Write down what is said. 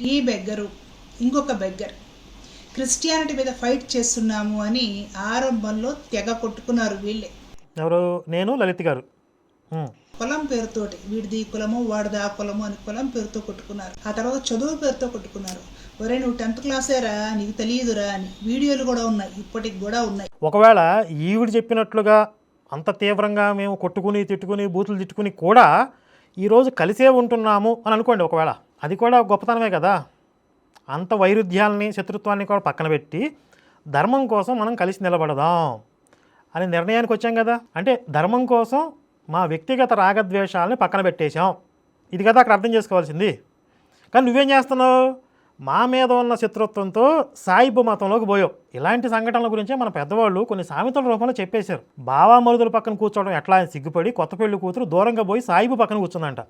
ఈ బెగ్గరు ఇంకొక beggar Christianity మీద ఫైట్ చేస్తున్నాము అని ఆరంభంలో తెగ కొట్టుకున్నారు వీళ్ళే. ఎవరు? నేను, లలిత్ గారు. కులం పేరుతోటి వీడిది ఈ కులము వాడిది ఆ కులము అని కులం పేరుతో కొట్టుకున్నారు. ఆ తర్వాత చదువు పేరుతో కొట్టుకున్నారు. ఒరే నువ్వు 10th క్లాసేరా, నీకు తెలియదురా అని వీడియోలు కూడా ఉన్నాయి, ఇప్పటికి కూడా ఉన్నాయి. ఒకవేళ ఈవిడ చెప్పినట్లుగా అంత తీవ్రంగా మేము కొట్టుకుని తిట్టుకుని బూతులు తిట్టుకుని కూడా ఈరోజు కలిసే ఉంటున్నాము అని అనుకోండి. ఒకవేళ అది కూడా గొప్పతనమే కదా. అంత వైరుధ్యాలని శత్రుత్వాన్ని కూడా పక్కన పెట్టి ధర్మం కోసం మనం కలిసి నిలబడదాం అనే నిర్ణయానికి వచ్చాం కదా. అంటే ధర్మం కోసం మా వ్యక్తిగత రాగద్వేషాలని పక్కన పెట్టేశాం. ఇది కదా అక్కడ అర్థం చేసుకోవాల్సింది. కానీ నువ్వేం చేస్తున్నావు? మా మీద ఉన్న శత్రుత్వంతో సాయిబు మతంలోకి పోయావు. ఇలాంటి సంఘటనల గురించే మన పెద్దవాళ్ళు కొన్ని సామెతల రూపంలో చెప్పేశారు. బావా మరుదుల పక్కన కూర్చోవడం ఎట్లా అని సిగ్గుపడి కొత్త పెళ్లి కూతురు దూరంగా పోయి సాయిబు పక్కన కూర్చుందంట.